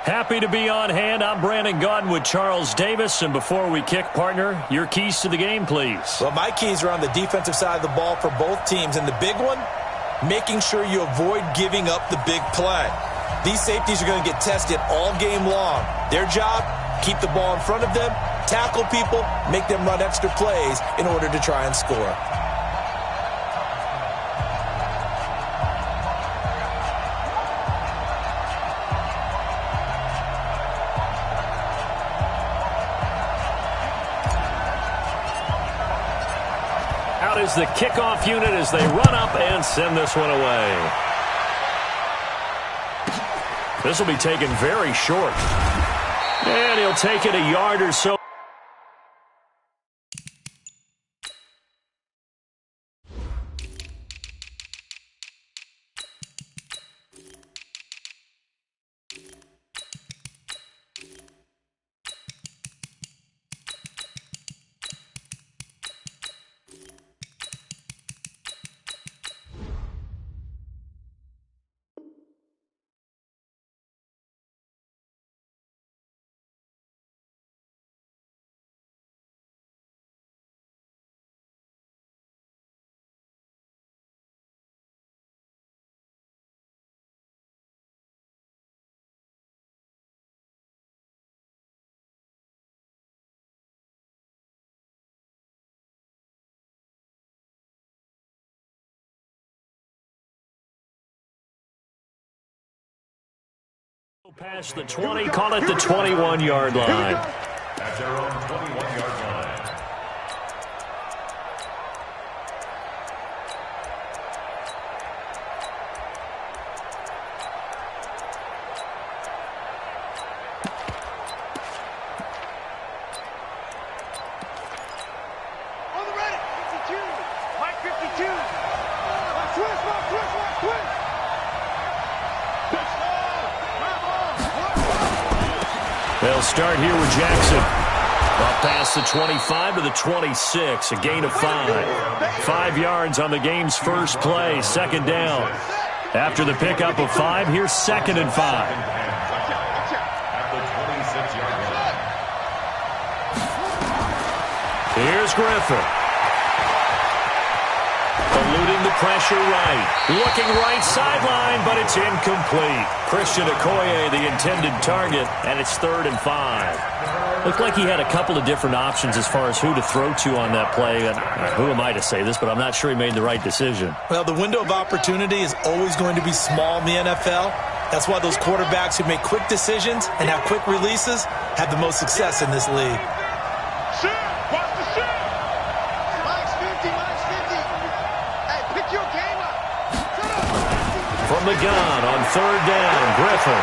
Happy to be on hand. I'm Brandon Gaudin with Charles Davis. And before we kick, partner, your keys to the game, please. Well, my keys are on the defensive side of the ball for both teams. And the big one, making sure you avoid giving up the big play. These safeties are going to get tested all game long. Their job, keep the ball in front of them, tackle people, make them run extra plays in order to try and score. Out is the kickoff unit as they run up and send this one away. This will be taken very short. And he'll take it a yard or so. Past the 20, call it the 21-yard line. At their own 21-yard line. On the ready, 52. Mike 52. Twist. They'll start here with Jackson. Up past the 25 to the 26, a gain of 5. 5 yards on the game's first play, second down. After the pickup of 5, here's 2nd and 5. At the 26-yard line. Here's Griffin. Eluding the pressure right. Looking right sideline, but it's incomplete. Christian Okoye, the intended target, and it's 3rd and 5. Looked like he had a couple of different options as far as who to throw to on that play. And who am I to say this, but I'm not sure he made the right decision. Well, the window of opportunity is always going to be small in the NFL. That's why those quarterbacks who make quick decisions and have quick releases have the most success in this league. From the gun on 3rd down, Griffin.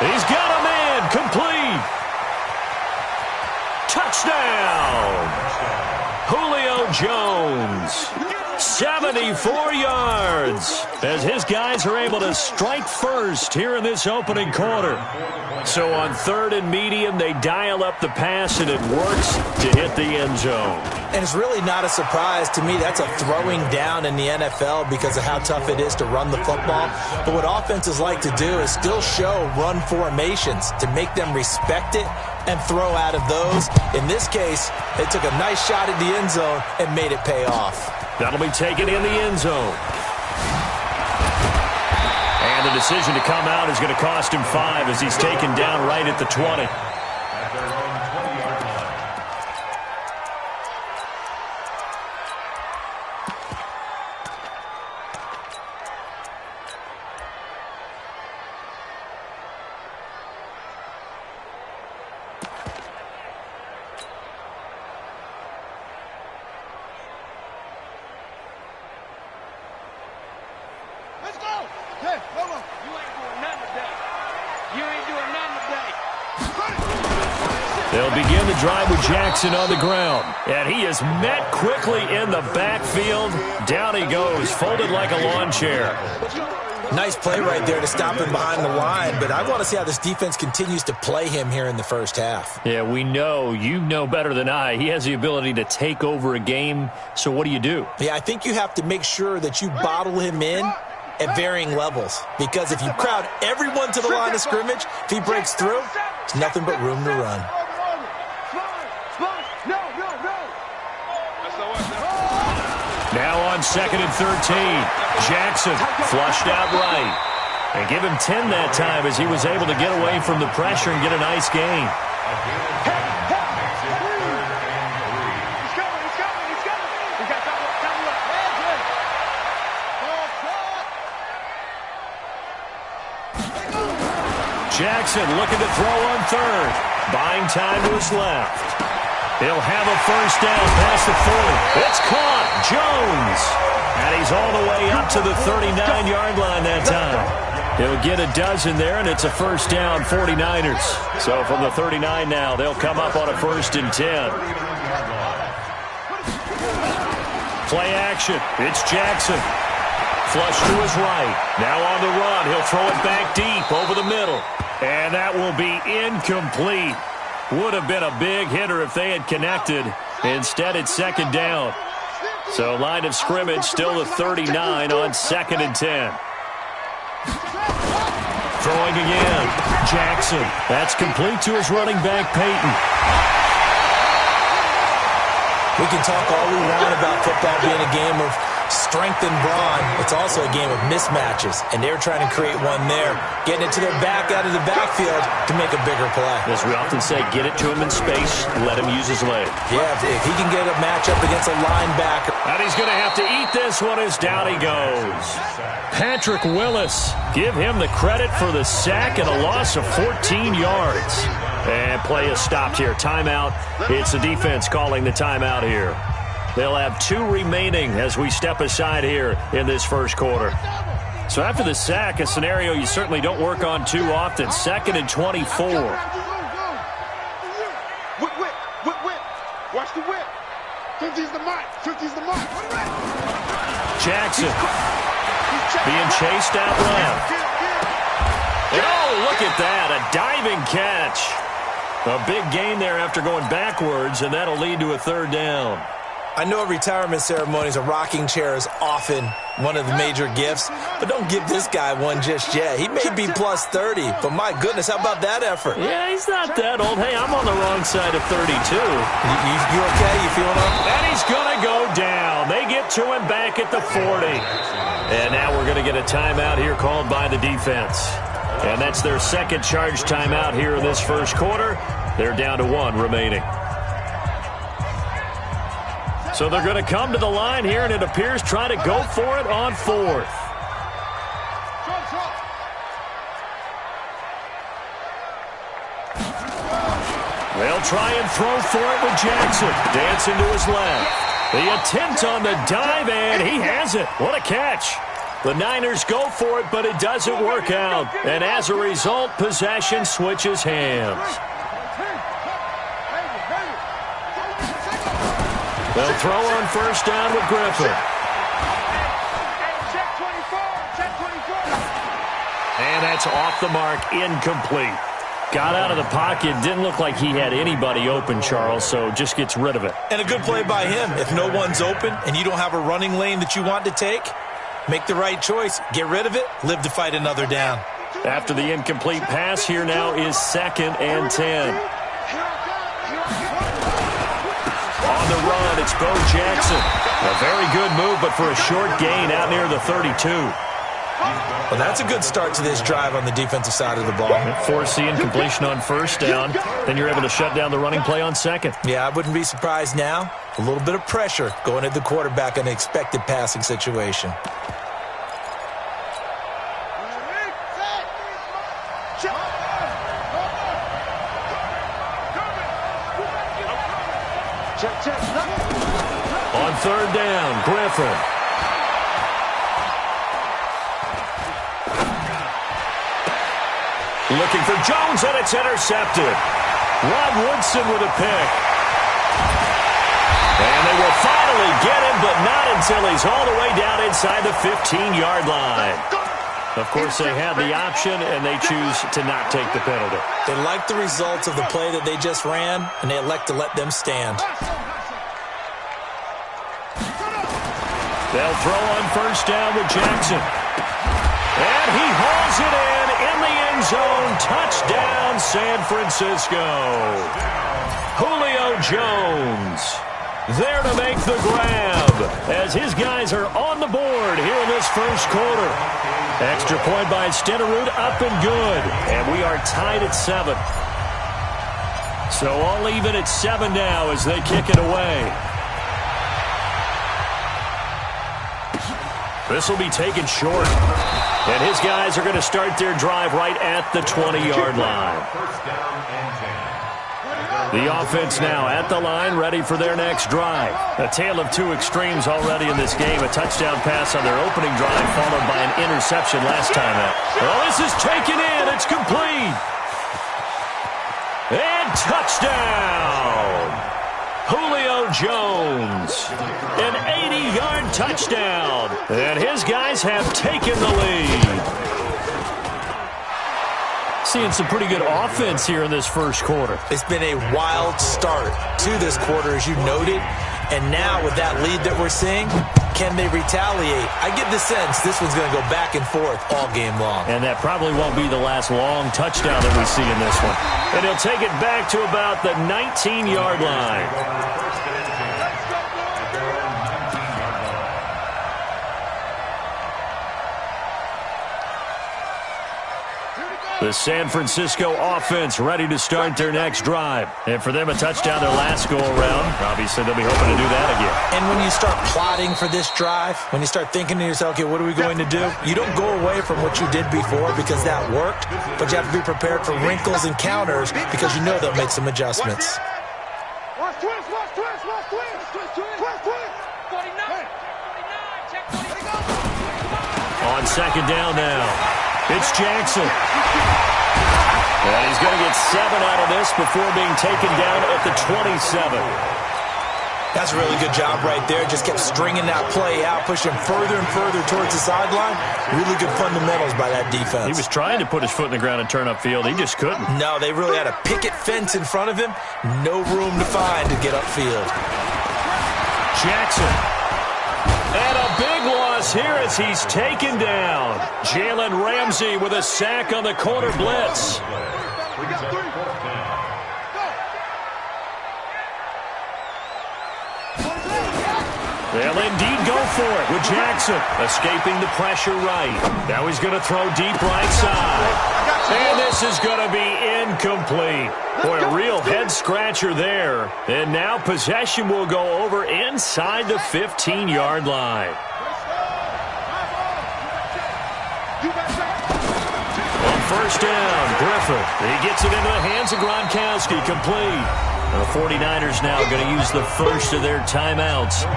He's got a man, complete. Touchdown. Julio Jones. 74 yards as his guys are able to strike first here in this opening quarter. So on 3rd and medium, they dial up the pass, and it works to hit the end zone. And it's really not a surprise to me. That's a throwing down in the NFL because of how tough it is to run the football. But what offenses like to do is still show run formations to make them respect it and throw out of those. In this case, they took a nice shot at the end zone and made it pay off. That'll be taken in the end zone. And the decision to come out is going to cost him 5 as he's taken down right at the 20. At their own 20-yard line. Let's go. Hey, come on. You ain't doing nothing today. You ain't doing nothing today. They'll begin the drive with Jackson on the ground. And he is met quickly in the backfield. Down he goes, folded like a lawn chair. Nice play right there to stop him behind the line, but I want to see how this defense continues to play him here in the first half. Yeah, we know. You know better than I. He has the ability to take over a game, so what do you do? Yeah, I think you have to make sure that you bottle him in at varying levels. Because if you crowd everyone to the line of scrimmage, if he breaks through, there's nothing but room to run. Now on 2nd and 13, Jackson flushed out right. And give him 10 that time as he was able to get away from the pressure and get a nice gain. Jackson looking to throw on 3rd. Buying time to his left. He'll have a first down past the 40. It's caught. Jones. And he's all the way up to the 39-yard line that time. He'll get a dozen there, and it's a first down, 49ers. So from the 39 now, they'll come up on a 1st and 10. Play action. It's Jackson. Flush to his right. Now on the run. He'll throw it back deep over the middle. And that will be incomplete. Would have been a big hitter if they had connected. Instead, it's 2nd down. So line of scrimmage still the 39 on 2nd and 10. Throwing again. Jackson. That's complete to his running back, Peyton. We can talk all we want about football being a game of strength and brawn. It's also a game of mismatches, and they're trying to create one there, getting it to their back out of the backfield to make a bigger play. As we often say, get it to him in space, let him use his leg. Yeah, if he can get a matchup against a linebacker. And he's going to have to eat this one as down he goes. Patrick Willis, give him the credit for the sack and a loss of 14 yards. And play is stopped here. Timeout. It's the defense calling the timeout here. They'll have 2 remaining as we step aside here in this first quarter. So after the sack, a scenario you certainly don't work on too often. 2nd and 24. Whip. Watch the whip. 50's the mark. 50's the mark. Jackson being chased out left. And oh, look at that. A diving catch. A big gain there after going backwards, and that'll lead to a 3rd down. I know at retirement ceremonies, a rocking chair is often one of the major gifts, but don't give this guy one just yet. He may be plus 30, but my goodness, how about that effort? Yeah, he's not that old. Hey, I'm on the wrong side of 32. You okay? You feeling up? And he's going to go down. They get to him back at the 40. And now we're going to get a timeout here called by the defense. And that's their 2nd charge timeout here in this first quarter. They're down to 1 remaining. So they're going to come to the line here, and it appears try to go for it on 4th. They'll try and throw for it with Jackson. Dancing to his left. The attempt on the dive, and he has it. What a catch. The Niners go for it, but it doesn't work out. And as a result, possession switches hands. They'll throw on 1st down with Griffin. And that's off the mark, incomplete. Got out of the pocket, didn't look like he had anybody open, Charles, so just gets rid of it. And a good play by him. If no one's open and you don't have a running lane that you want to take, make the right choice. Get rid of it, live to fight another down. After the incomplete pass, here now is 2nd and 10. On the run, it's Bo Jackson. A very good move, but for a short gain out near the 32. Well, that's a good start to this drive on the defensive side of the ball. Force the incompletion on 1st down. Then you're able to shut down the running play on 2nd. Yeah, I wouldn't be surprised now. A little bit of pressure going at the quarterback in an expected passing situation. On 3rd down, Griffin. Looking for Jones, and it's intercepted. Rod Woodson with a pick. And they will finally get him, but not until he's all the way down inside the 15-yard line. Of course, they have the option, and they choose to not take the penalty. They like the results of the play that they just ran, and they elect to let them stand. They'll throw on 1st down with Jackson. And he hauls it in the end zone. Touchdown, San Francisco. Julio Jones there to make the grab as his guys are on the board here in this first quarter. Extra point by Stenerud, up and good. And we are tied at 7. So all even at 7 now as they kick it away. This will be taken short. And his guys are going to start their drive right at the 20-yard line. The offense now at the line, ready for their next drive. A tale of two extremes already in this game. A touchdown pass on their opening drive, followed by an interception last time out. Well, this is taken in. It's complete. And touchdown. Julio Jones, an 80-yard touchdown, and his guys have taken the lead. Seeing some pretty good offense here in this first quarter. It's been a wild start to this quarter, as you noted, and now with that lead that we're seeing, can they retaliate? I get the sense this one's going to go back and forth all game long. And that probably won't be the last long touchdown that we see in this one. And he'll take it back to about the 19-yard line. The San Francisco offense ready to start their next drive. And for them, a touchdown their last go-around. Obviously, they'll be hoping to do that again. And when you start plotting for this drive, when you start thinking to yourself, okay, what are we going to do? You don't go away from what you did before because that worked, but you have to be prepared for wrinkles and counters because you know they'll make some adjustments. Watch twist, watch twist, watch twist, twist, twist, twist. 49, 49, check 49. On second down now, it's Jackson. And he's going to get 7 out of this before being taken down at the 27. That's a really good job right there. Just kept stringing that play out, pushing further and further towards the sideline. Really good fundamentals by that defense. He was trying to put his foot in the ground and turn upfield. He just couldn't. No, they really had a picket fence in front of him. No room to find to get upfield. Jackson. And a big loss here as he's taken down. Jalen Ramsey with a sack on the corner blitz. They'll indeed go for it with Jackson escaping the pressure right. Now he's going to throw deep right side. And this is going to be incomplete. Boy, a real head-scratcher there. And now possession will go over inside the 15-yard line. On first down, Griffith. He gets it into the hands of Gronkowski, complete. The 49ers now going to use the first of their timeouts.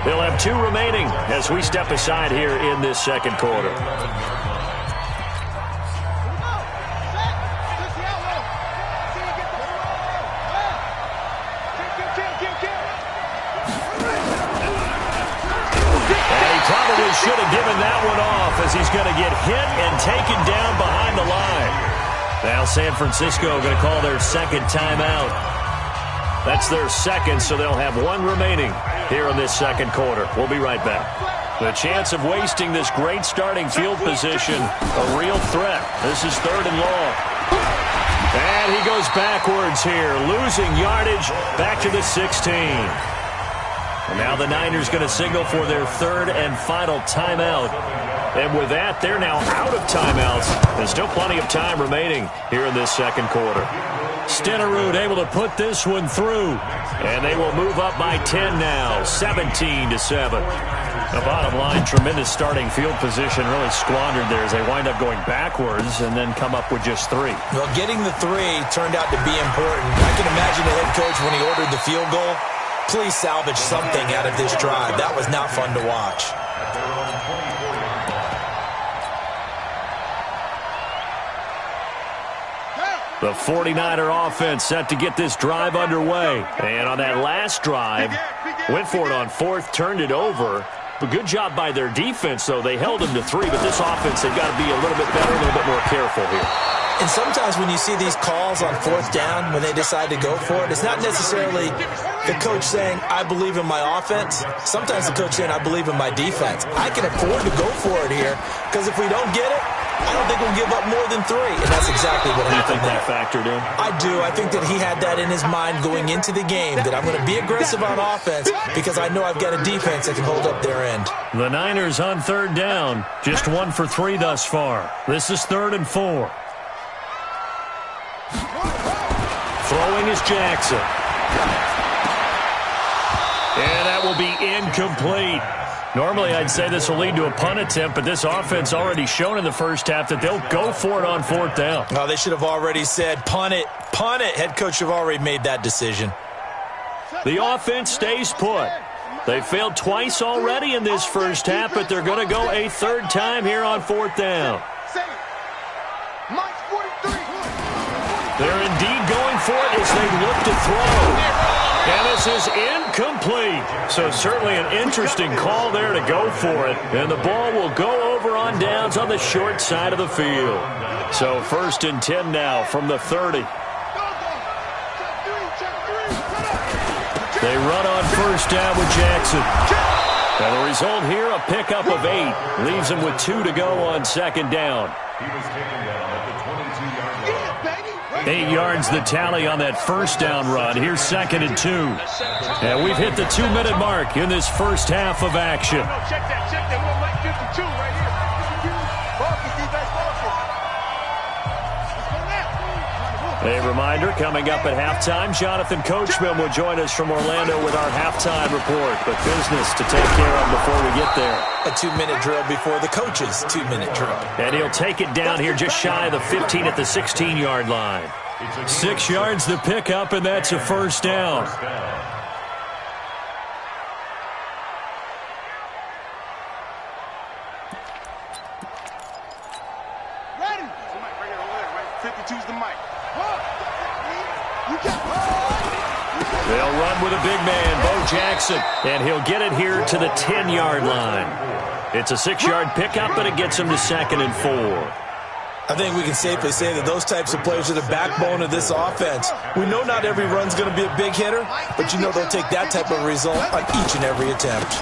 They'll have 2 remaining as we step aside here in this second quarter. Should have given that one off as he's going to get hit and taken down behind the line. Now San Francisco going to call their second timeout. That's their second, so they'll have 1 remaining here in this second quarter. We'll be right back. The chance of wasting this great starting field position, a real threat. This is 3rd and long. And he goes backwards here, losing yardage back to the 16. And now the Niners going to signal for their 3rd and final timeout. And with that, they're now out of timeouts. There's still plenty of time remaining here in this second quarter. Stenerud able to put this one through. And they will move up by 10 now, 17-7. The bottom line, tremendous starting field position, really squandered there as they wind up going backwards and then come up with just 3. Well, getting the 3 turned out to be important. I can imagine the head coach when he ordered the field goal. Please salvage something out of this drive. That was not fun to watch. The 49er offense set to get this drive underway. And on that last drive, went for it on 4th, turned it over. But good job by their defense, though. They held them to 3, but this offense, they've got to be a little bit better, a little bit more careful here. And sometimes when you see these calls on 4th down, when they decide to go for it, it's not necessarily the coach saying, I believe in my offense. Sometimes the coach saying, I believe in my defense. I can afford to go for it here because if we don't get it, I don't think we'll give up more than 3, and that's exactly what happened think there. that factored in? I do. I think that he had that in his mind going into the game, that I'm going to be aggressive on offense because I know I've got a defense that can hold up their end. The Niners on 3rd down. Just 1 for 3 thus far. This is 3rd and 4. Throwing is Jackson. And that will be incomplete. Normally, I'd say this will lead to a punt attempt, but this offense already shown in the first half that they'll go for it on 4th down. Oh, they should have already said, punt it, punt it. Head coach have already made that decision. The offense stays put. They failed twice already in this first half, but they're going to go a 3rd time here on 4th down. They're indeed going for it as they look to throw. And this is incomplete. So certainly an interesting call there to go for it. And the ball will go over on downs on the short side of the field. So 1st and 10 now from the 30. They run on 1st down with Jackson. And the result here, a pickup of 8. Leaves them with 2 to go on 2nd down. He was taken down at the 22-yard line. 8 yards the tally on that 1st down run. Here's 2nd and 2. And we've hit the 2-minute mark in this first half of action. Check that. We're like 52 right here. Focus, defense, focus. Let's go now. A reminder, coming up at halftime, Jonathan Coachman will join us from Orlando with our halftime report. But business to take care of before we get there. A 2-minute drill before the coach's 2-minute drill. And he'll take it down here just shy of the 15 at the 16-yard line. 6 yards the pickup, and that's a 1st down. Ready? Somebody bring it over there, right? 52's the mic. They'll run with a big man, Bo Jackson, and he'll get it here to the 10-yard line. It's a 6-yard pickup, and it gets him to 2nd and 4. I think we can safely say that those types of players are the backbone of this offense. We know not every run's going to be a big hitter, but you know they'll take that type of result on each and every attempt.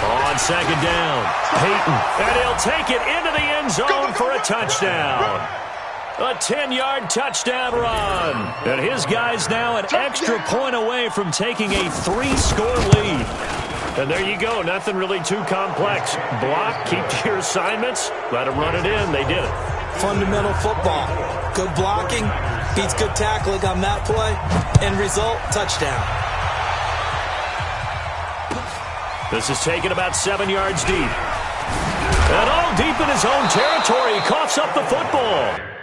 On 2nd down, Peyton, and he'll take it into the end zone for a touchdown. A 10-yard touchdown run. And his guys now an extra point away from taking a 3-score lead. And there you go. Nothing really too complex. Block, keep to your assignments, let them run it in. They did it. Fundamental football. Good blocking, beats good tackling on that play, end result, touchdown. This is taken about 7 yards deep. And all deep in his own territory, he coughs up the football.